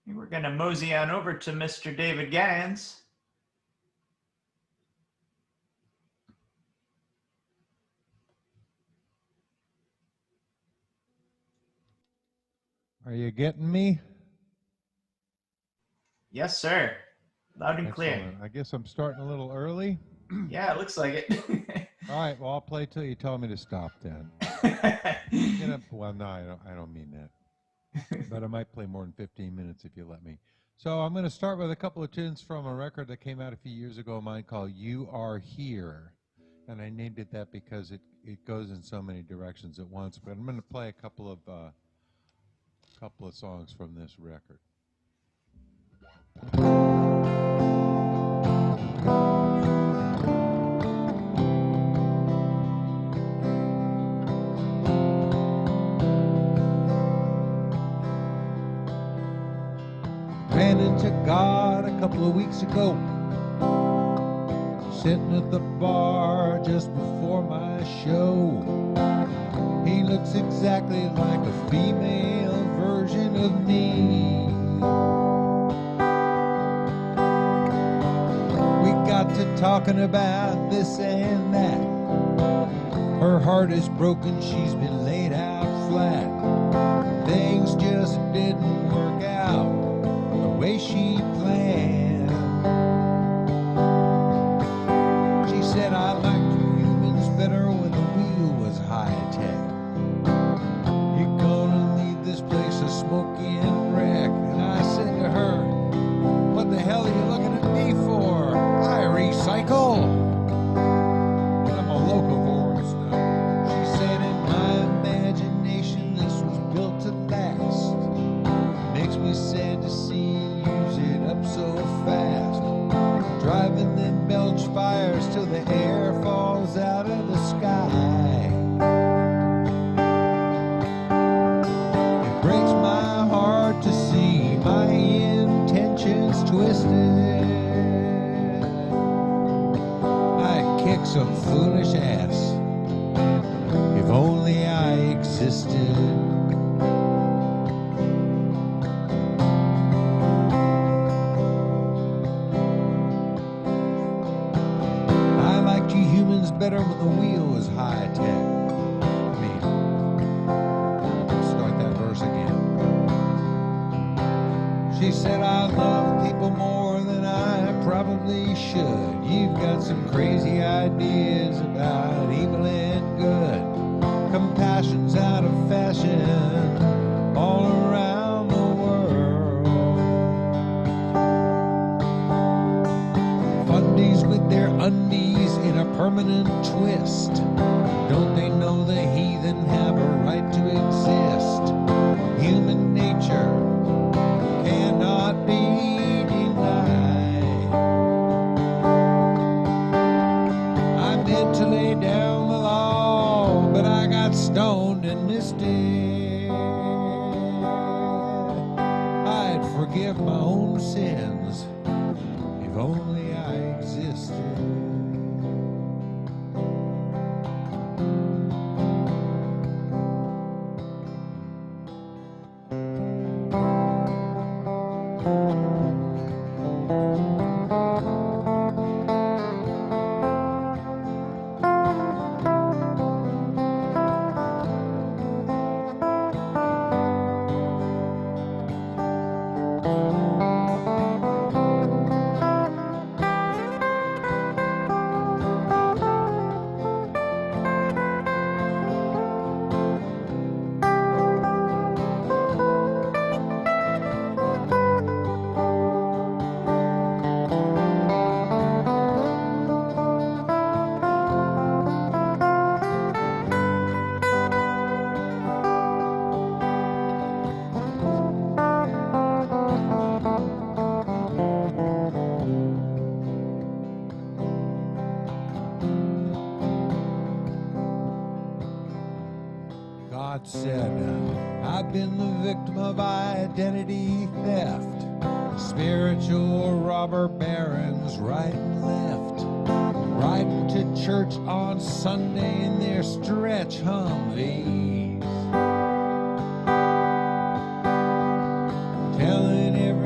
We're going to mosey on over to Mr. David Gans. Are you getting me? Yes, sir. Loud and clear. Excellent. I guess I'm starting a little early. Yeah, it looks like it. All right. Well, I'll play till you tell me to stop then. Well, no, I don't mean that. But I might play more than 15 minutes if you let me. So I'm going to start with a couple of tunes from a record that came out a few years ago of mine called You Are Here. And I named it that because it goes in so many directions at once. But I'm going to play a couple of songs from this record. Ran into God a couple of weeks ago, sitting at the bar just before my show. He looks exactly like a female version of me. We got to talking about this and that. Her heart is broken, she's been laid out flat. Things just didn't work out the way she planned. She said, I liked humans better when the wheel was high-tech. You're gonna leave this place a smoking wreck. And I said to her, what the hell are you looking at me for? I recycle. And I'm a locavore stuff. She said, in my imagination this was built to last. Makes me sad to see you use it up so fast. Driving them belch fires till the air falls out of the sky. It breaks my heart to see my intentions twisted. I'd kick some foolish ass if only I existed. Better when the wheel was high-tech. I mean, start that verse again. She said, I love people more than I probably should. You've got some crazy ideas about evil and good. Compassion's out of fashion all around the world. Fundies with their undies in a permanent twist. Don't they know the heathen have a right to exist? Human nature cannot be denied. I meant to lay down the law, but I got stoned and missed it. I'd forgive my own sins if only I existed. God said, I've been the victim of identity theft. Spiritual robber barons right and left. Riding to church on Sunday in their stretch Humvees. Telling every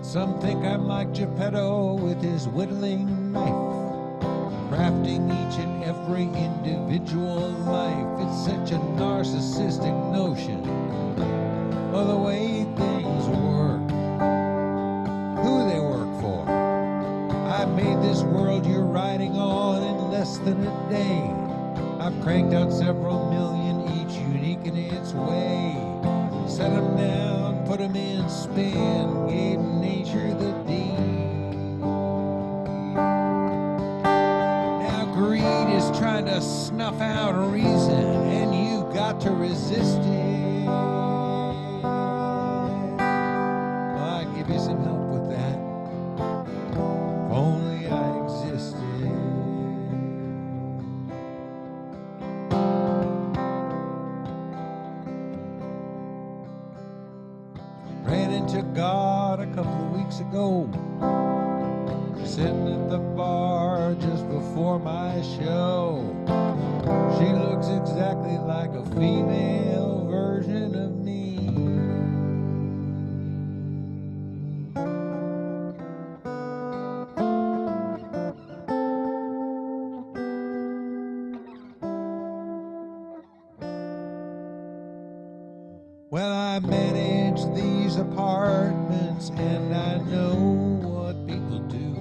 But some think I'm like Geppetto with his whittling knife, crafting each and every individual life. It's such a narcissistic notion of the way things work, who they work for. I made this world you're riding on in less than a day. I've cranked out several million, each unique in its way. Set them down, put them in spin, gave nature the deed. Now greed is trying to snuff out reason, and you've got to resist it. Well, I'd give you some help with that, if only I existed. Ran into God a couple of weeks ago, sitting at the bar just before my show. She looks exactly like a female version of me. Well, I manage these apartments and I know what people do.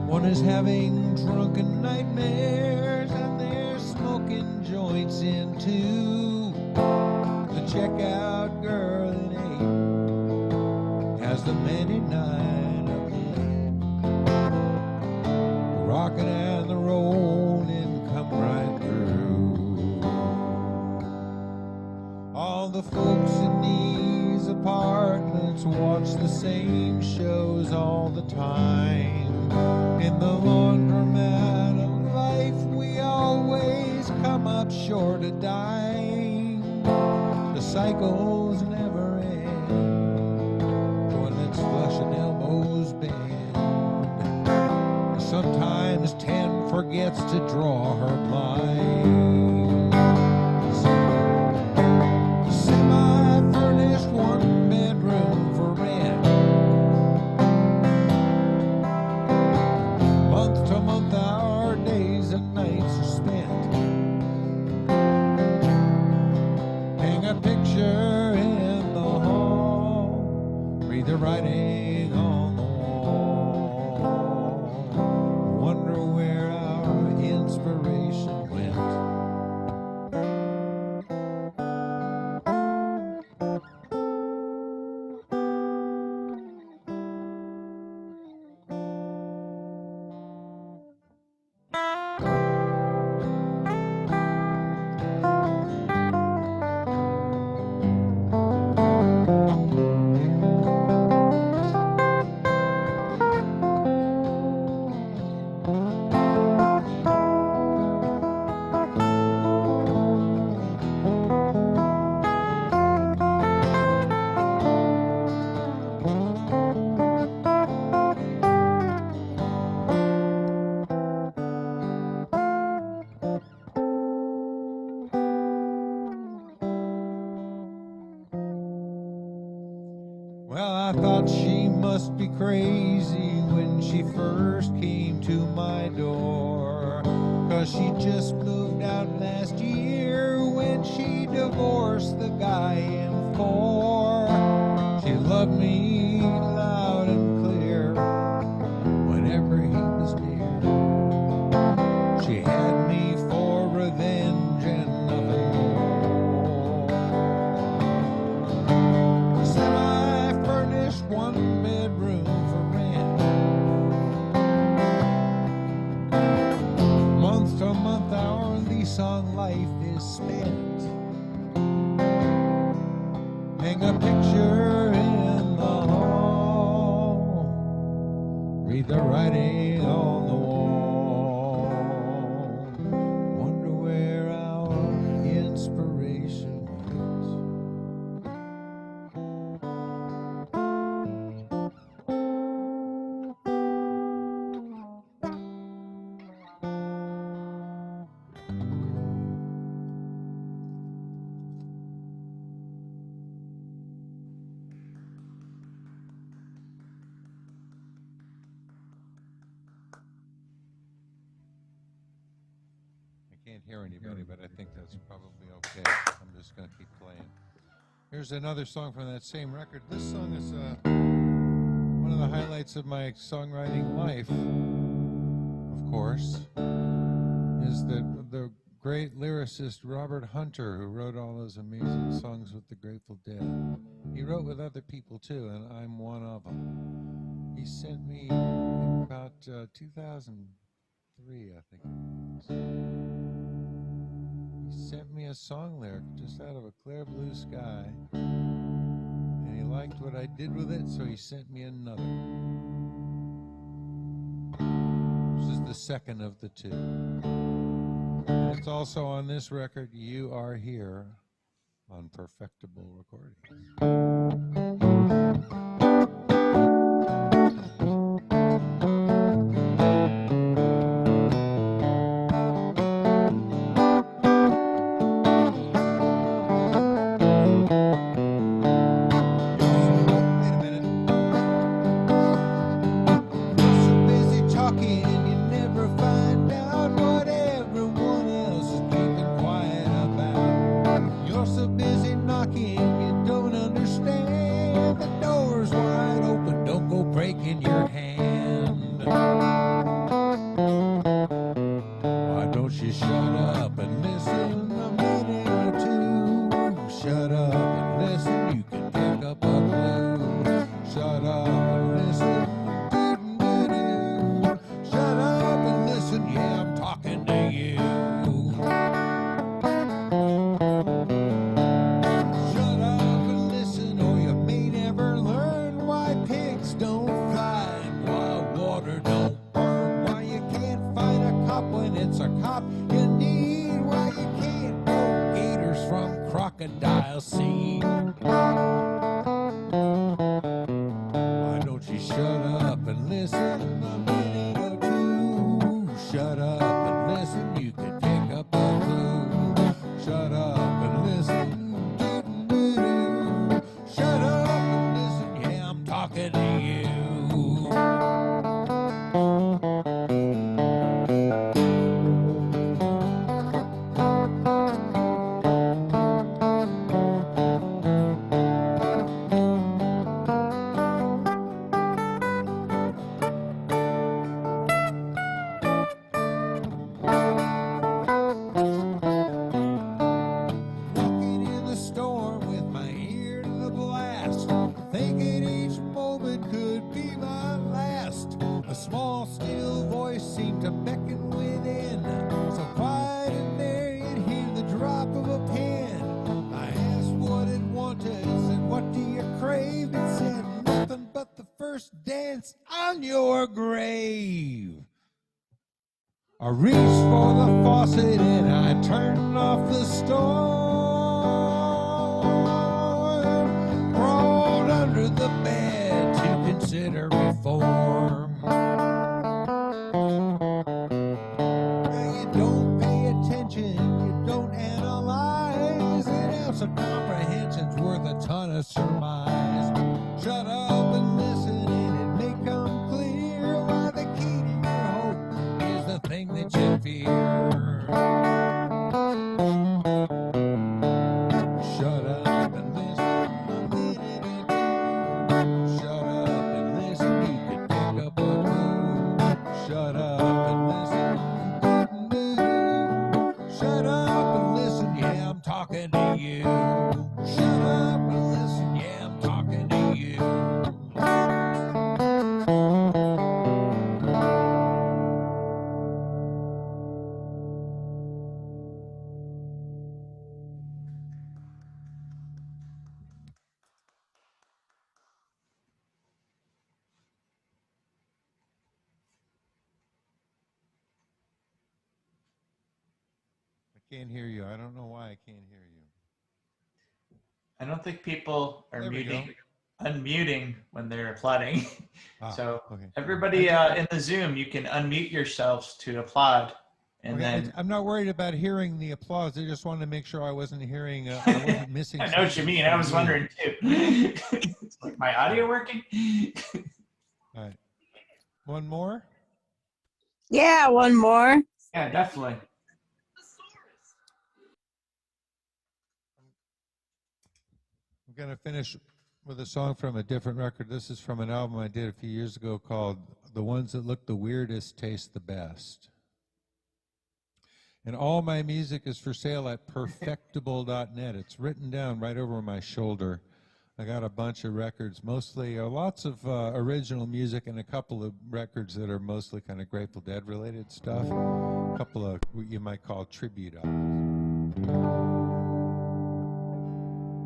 One is having drunken nightmares and they're smoking joints in two. The checkout girl in 8 has the man in 9 up late. The rockin' and the rollin' come right through. All the folks in these apartments watch the same shows all the time. In the laundromat of life, we always come up short a dime. The cycles never end. Toilets flush and elbows bend. Sometimes 10 forgets to draw her blinds. Semi-furnished one-bedroom for rent. Month to month, our days and nights are spent. Hang a picture in the hall, read the writing on the wall. Wonder where our inspiration went. Well, I thought she must be crazy when she first came to my door, 'cause she just moved out last year when she divorced the guy in 4. She loved me loud and clear whenever he was near. She had me for revenge and nothing more. One bedroom for rent. Month to month, our lease on life is spent. Hang a picture in the hall, read the writing on the wall. Wonder where our inspiration went. Can't hear anybody, but I think that's probably okay. I'm just going to keep playing. Here's another song from that same record. This song is one of the highlights of my songwriting life, of course, is the great lyricist Robert Hunter, who wrote all those amazing songs with the Grateful Dead. He wrote with other people too, and I'm one of them. He sent me in about 2003, I think it was. He sent me a song lyric just out of a clear blue sky, and he liked what I did with it, so he sent me another. This is the second of the two. And it's also on this record, You Are Here, on Perfectible Recordings. I reached for the faucet and I turned off the storm. Crawled under the bed to consider reform. Now you don't pay attention, you don't analyze. An ounce of comprehension's worth a ton of surmise. Shut up and listen and it may come clear why the key to your hope is the thing that you fear. Shut up and listen a minute or two. Shut up and listen, you can pick up a clue. Shut up and listen, doo-doo-doo-doo. Shut up and listen, yeah, I'm talking to you. Shut up and listen, yeah, I'm talking to you. I can't hear you. I don't know why I can't hear you. I don't think people are There we go. unmuting when they're applauding. So okay. everybody in the Zoom, you can unmute yourselves to applaud. And Okay, then I'm not worried about hearing the applause. I just wanted to make sure I wasn't hearing, I wasn't missing. I know what you something mean. I from was you. wondering too. It's like my audio working? All right. One more? Yeah, one more. Yeah, definitely. going to finish with a song from a different record. This is from an album I did a few years ago called The Ones That Look the Weirdest Taste the Best. And all my music is for sale at perfectible.net. It's written down right over my shoulder. I got a bunch of records, mostly lots of original music and a couple of records that are mostly kind of Grateful Dead related stuff. A couple of what you might call tribute albums.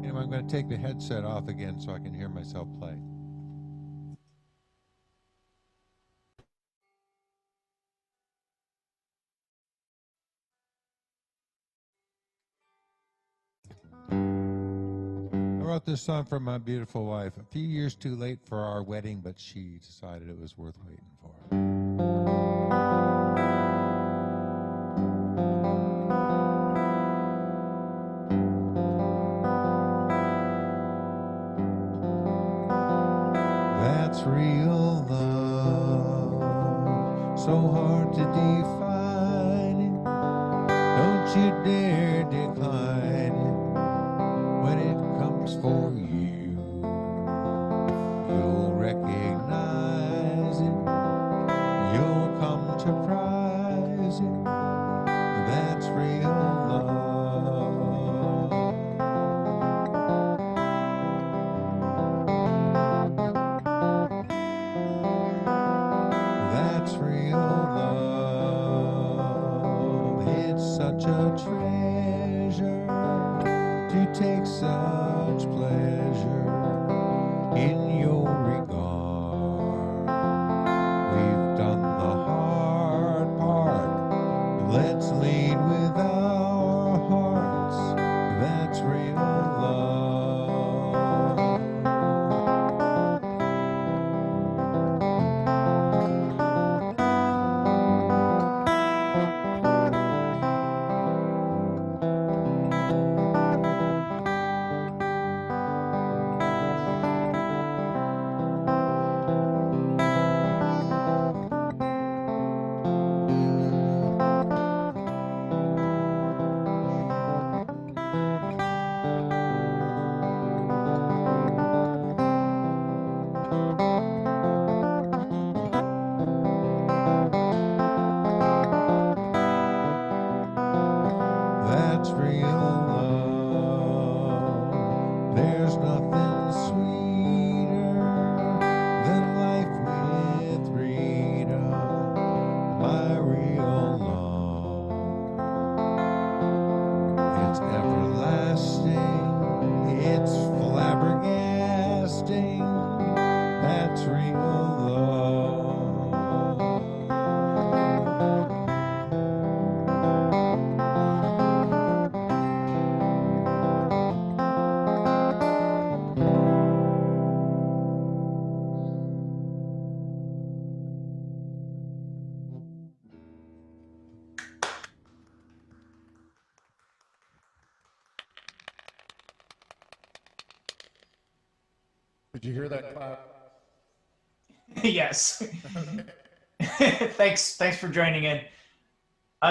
Anyway, I'm going to take the headset off again so I can hear myself play. I wrote this song for my beautiful wife. A few years too late for our wedding, but she decided it was worth waiting for. That's real love, so hard to define it. Don't you dare decline it. When it comes for you, you'll recognize it. You'll come to prize it. That's real love. That's real love. It's such a treasure to take such pleasure in your regard. We've done the hard part. Let's lead with our hearts. That's real love. That's real love. There's nothing sweeter than life with freedom. My real love. It's everlasting. It's flabbergasting. That's real love. Did you hear that clap? Yes. Thanks for joining in.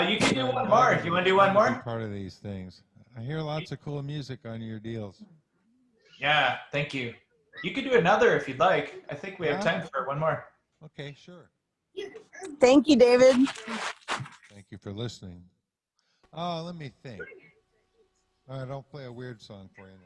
You can do one more if you want to do one more. Part of these things. I hear lots of cool music on your deals. Yeah, thank you. You can do another if you'd like. I think we have Yeah. time for one more. Okay, sure. Thank you, David. Thank you for listening. Oh, let me think. All right, I'll play a weird song for you now.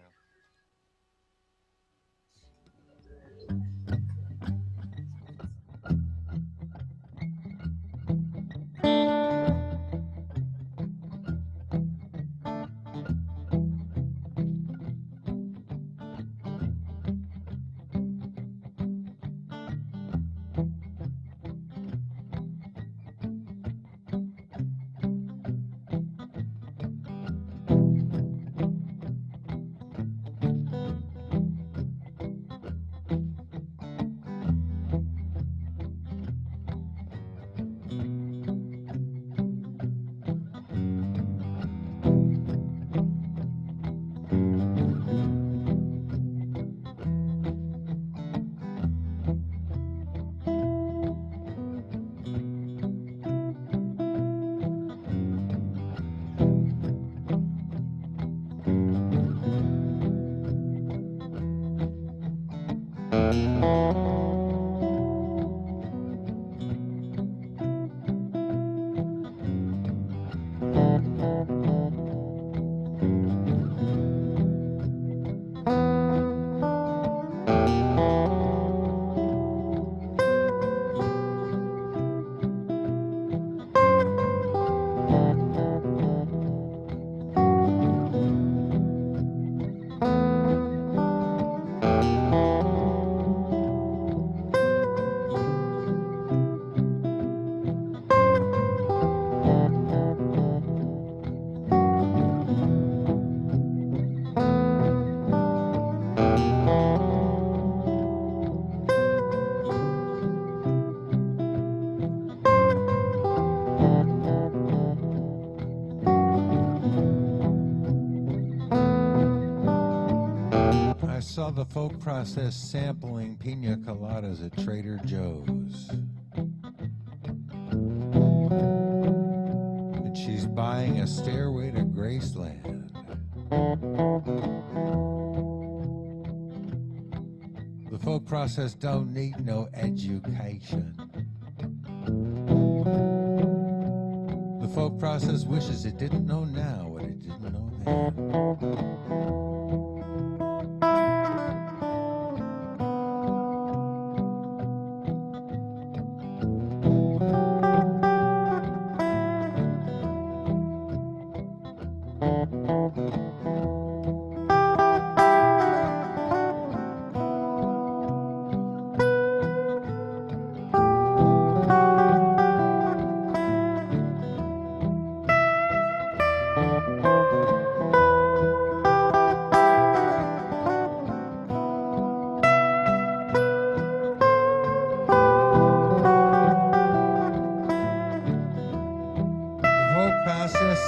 saw the folk process sampling pina coladas at Trader Joe's. And she's buying a stairway to Graceland. The folk process don't need no education. The folk process wishes it didn't know now what it didn't know then.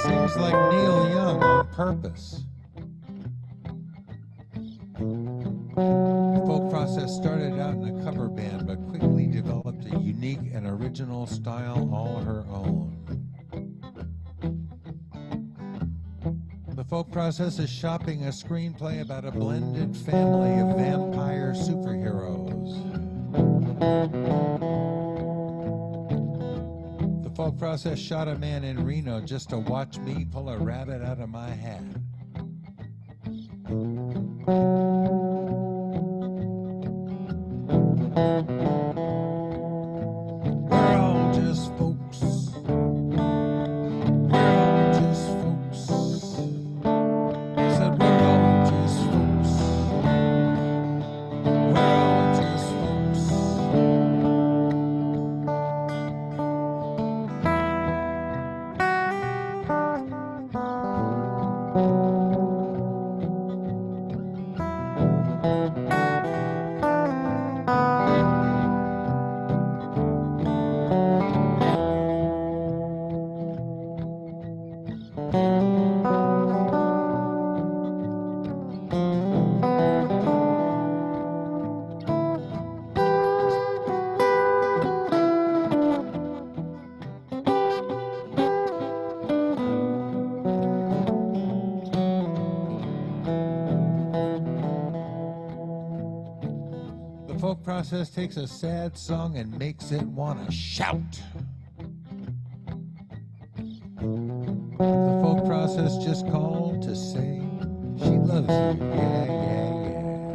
Seems like Neil Young on purpose. The folk process started out in a cover band but quickly developed a unique and original style all her own. The folk process is shopping a screenplay about a blended family of vampire superheroes. The folk process shot a man in Reno just to watch me pull a rabbit out of my hat. We're all just folks. We're all just folks. I said we're all just folks. We're all just folks. The folk process takes a sad song and makes it want to shout. The folk process just called to say she loves you, yeah, yeah, yeah.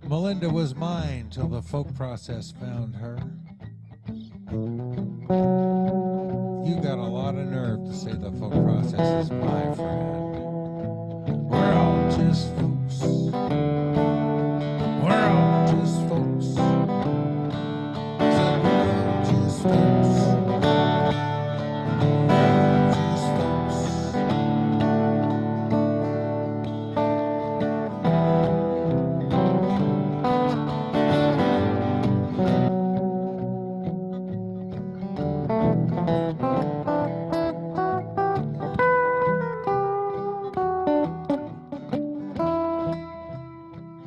Melinda was mine till the folk process found her. You got a lot of nerve to say the folk process is my friend. We're all just folks. We're all just folks. Said we're all just folks. We're all just folks.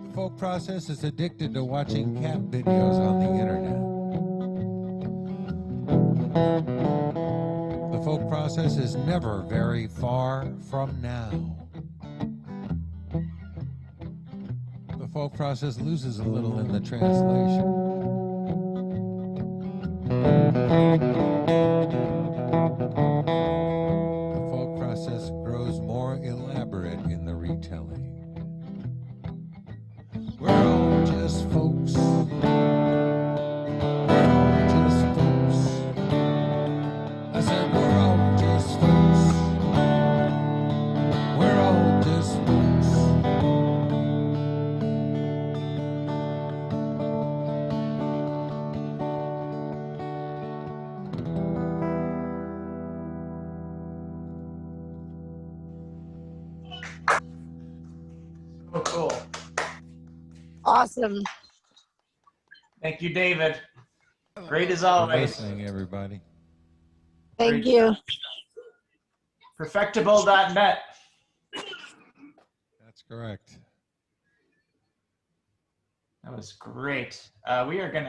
The folk process is addicted to watching cat videos on the internet. The folk process is never very far from now. The folk process loses a little in the translation. The folk process grows more elaborate in the retelling. We're all just folks. We're all just folks. I said we're all just folks. We're all just folks. So cool. Awesome. Thank you, David. Great as For always. listening, everybody. Thank Great. you. Perfectible.net. Correct. That was great. We are going to